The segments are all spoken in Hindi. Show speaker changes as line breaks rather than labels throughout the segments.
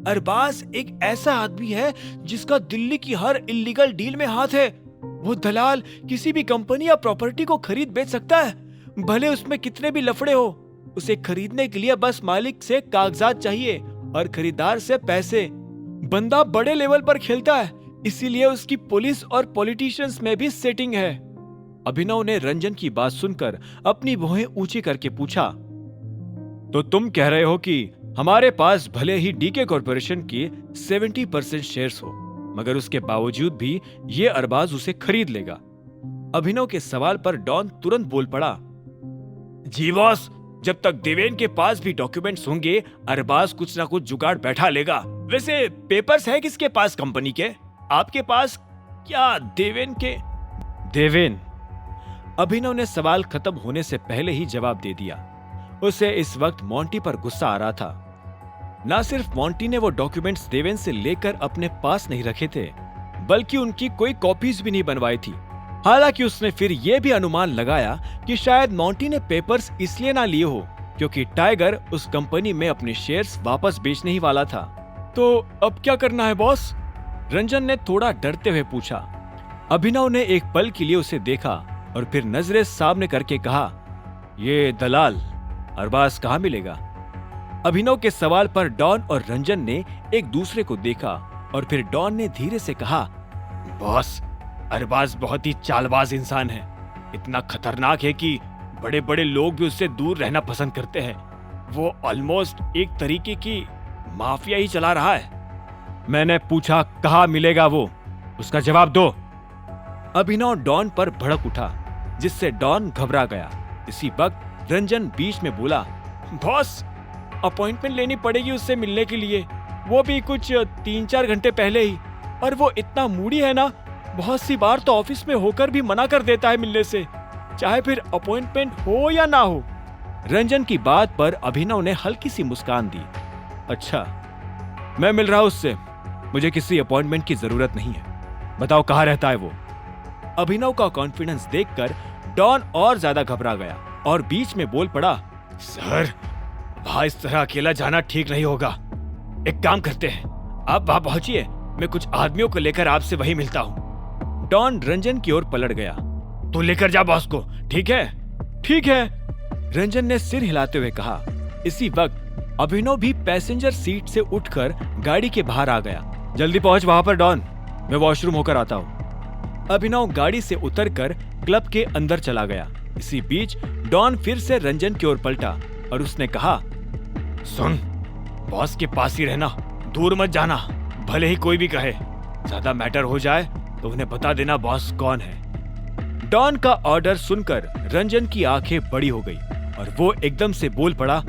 अरबाज एक ऐसा आदमी है जिसका दिल्ली की हर इल्लीगल डील में हाथ है। वो दलाल किसी भी कंपनी या प्रॉपर्टी को खरीद बेच सकता है, भले उसमें कितने भी लफड़े हो। उसे खरीदने के लिए बस मालिक से कागजात चाहिए और खरीदार से पैसे। बंदा बड़े लेवल पर खेलता है, इसीलिए उसकी पुलिस और पॉलिटिशियंस में भी सेटिंग है। अभिनव ने रंजन की बात सुनकर अपनी भौहें ऊंची करके पूछा, तो तुम कह रहे हो कि हमारे पास भले ही डीके कॉर्पोरेशन के 70% शेयर्स हो, मगर उसके बावजूद भी ये अरबाज उसे खरीद लेगा? अभिनव के सवाल पर डॉन तुरंत बोल पड़ा, जी बॉस, जब तक देवेन के पास भी डॉक्यूमेंट्स होंगे, अरबाज कुछ ना कुछ जुगाड़ बैठा लेगा। वैसे पेपर्स है किसके पास कंपनी के? आपके पास क्या देवेन के? देवेन? अभिनव ने सवाल खत्म होने से पहले ही जवाब दे दिया। उसे इस वक्त मोंटी पर गुस्सा आ रहा था। ना सिर्फ मोंटी ने वो डॉक्यूमेंट्स देवेन से लेकर अपने पास नहीं रखे थे, बल्कि उनकी कोई कॉपीज भी नहीं बनवाई थी। हालांकि उसने फिर यह भी अनुमान लगाया कि शायद मोंटी ने पेपर्स इसलिए ना लिए हो क्योंकि टाइगर उस कंपनी में अपने शेयर्स वापस बेचने ही वाला था। तो अब क्या करना है बॉस? रंजन ने थोड़ा डरते हुए पूछा। अभिनव ने एक पल के लिए उसे देखा और फिर नजरें सामने करके कहा, ये दलाल अरबाज कहाँ मिलेगा? अभिनव के सवाल पर डॉन और रंजन ने एक दूसरे को देखा और फिर डॉन ने धीरे से कहा, बॉस, अरबाज बहुत ही चालबाज इंसान है। इतना खतरनाक है कि बड़े बड़े लोग भी उससे दूर रहना पसंद करते हैं। वो ऑलमोस्ट एक तरीके की माफिया ही चला रहा है। मैंने पूछा कहाँ मिलेगा वो, उसका जवाब दो। अभिनव डॉन पर भड़क उठा, जिससे डॉन घबरा गया। इसी वक्त रंजन बीच में बोला, बॉस, अपॉइंटमेंट लेनी पड़ेगी उससे मिलने के लिए, वो भी कुछ 3-4 घंटे पहले ही। और वो इतना मूडी है ना, बहुत सी बार तो ऑफिस में होकर भी मना कर देता है मिलने से, चाहे फिर अपॉइंटमेंट हो या ना हो। रंजन की बात पर अभिनव ने हल्की सी मुस्कान दी। अच्छा, मैं मिल रहा हूं उससे, मुझे किसी अपॉइंटमेंट की जरूरत नहीं है। बताओ कहाँ रहता है वो? अभिनव का कॉन्फिडेंस देखकर डॉन और ज्यादा घबरा गया और बीच में बोल पड़ा, सर, वहां इस तरह अकेला जाना ठीक नहीं होगा। एक काम करते हैं, आप वहां पहुंचिए, मैं कुछ आदमियों को लेकर आपसे वहीं मिलता हूं। डॉन रंजन की ओर पलट गया। तो लेकर जा बॉस को, ठीक है? ठीक है, रंजन ने सिर हिलाते हुए कहा। इसी वक्त अभिनव भी पैसेंजर सीट से उठकर गाड़ी के बाहर आ गया। जल्दी पहुंच वहां पर डॉन, मैं वॉशरूम होकर आता हूं। अभिनव गाड़ी से उतरकर क्लब के अंदर चला गया। इसी बीच डॉन फिर से रंजन की ओर पलटा और उसने कहा, सुन, बॉस के पास ही रहना, दूर मत जाना, भले ही कोई भी कहे। ज्यादा मैटर हो जाए तो उन्हें बता देना बॉस कौन है। डॉन का ऑर्डर सुनकर रंजन की आंखें बड़ी हो गई और वो एकदम से बोल पड़ा,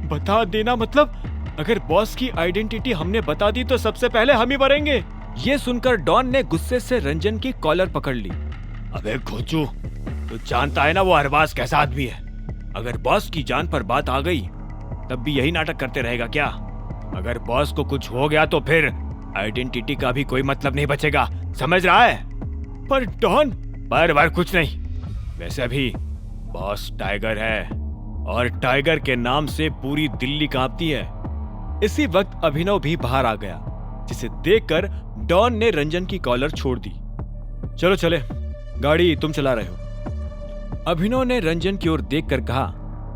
बता देना मतलब? अगर बॉस की आइडेंटिटी हमने बता दी तो सबसे पहले हम ही मरेंगे। ये सुनकर डॉन ने गुस्से से रंजन की कॉलर पकड़ ली। अबे घोचू, तू जानता है ना वो अरबाज कैसा आदमी है? अगर बॉस की जान पर बात आ गई तब भी यही नाटक करते रहेगा क्या? अगर बॉस को कुछ हो गया तो फिर आइडेंटिटी का भी कोई मतलब नहीं बचेगा, समझ रहा है? पर डॉन, पर कुछ नहीं। वैसे भी बॉस टाइगर है और टाइगर के नाम से पूरी दिल्ली कांपती है। इसी वक्त अभिनव भी बाहर आ गया, जिसे देखकर डॉन ने रंजन की कॉलर छोड़ दी। चलो चले, गाड़ी तुम चला रहे हो। अभिनव ने रंजन की ओर देखकर कहा,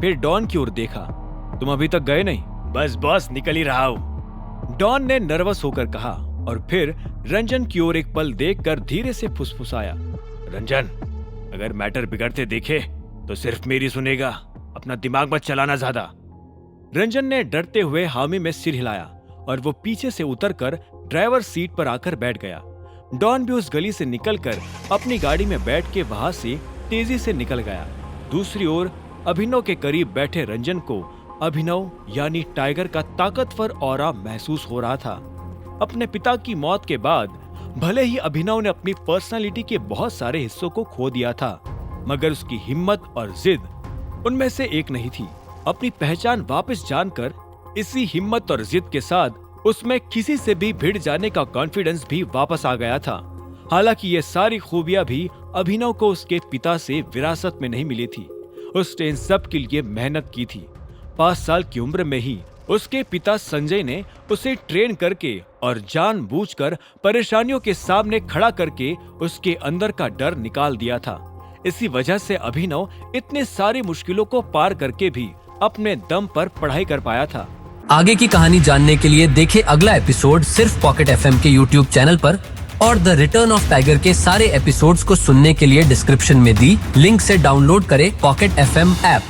फिर डॉन की ओर देखा। तुम अभी तक गए नहीं? बस बॉस, निकल ही रहा हूं, डॉन ने नर्वस होकर कहा और फिर रंजन की ओर एक पल देखकर धीरे से फुसफुसाया, रंजन, अगर मैटर बिगड़ते देखे तो सिर्फ मेरी सुनेगा, अपना दिमाग मत चलाना ज्यादा। रंजन ने डरते हुए हामी में सिर हिलाया और वो पीछे से उतरकर ड्राइवर सीट पर आकर बैठ गया। डॉन भी उस गली से निकलकर अपनी गाड़ी में बैठ के वहां से तेजी से निकल गया। दूसरी ओर अभिनव के करीब बैठे रंजन को अभिनव यानी टाइगर का ताकतवर ऑरा महसूस हो रहा था। अपने पिता की मौत के बाद भले ही अभिनव ने अपनी पर्सनालिटी के बहुत सारे हिस्सों को खो दिया था, मगर उसकी हिम्मत और जिद उनमें से एक नहीं थी। अपनी पहचान वापस जानकर इसी हिम्मत और जिद के साथ उसमें किसी से भी भिड़ जाने का कॉन्फिडेंस भी वापस आ गया था। हालांकि ये सारी खूबियां भी अभिनव को उसके पिता से विरासत में नहीं मिली थी। उसने इन सब के लिए मेहनत की थी। 5 साल की उम्र में ही उसके पिता संजय ने उसे ट्रेन करके और जानबूझकर परेशानियों के सामने खड़ा करके उसके अंदर का डर निकाल दिया था। इसी वजह से अभिनव इतनी सारी मुश्किलों को पार करके भी अपने दम पर पढ़ाई कर पाया था।
आगे की कहानी जानने के लिए देखें अगला एपिसोड सिर्फ पॉकेट एफएम के यूट्यूब चैनल पर, और द रिटर्न ऑफ टाइगर के सारे एपिसोड्स को सुनने के लिए डिस्क्रिप्शन में दी लिंक से डाउनलोड करें पॉकेट एफएम ऐप।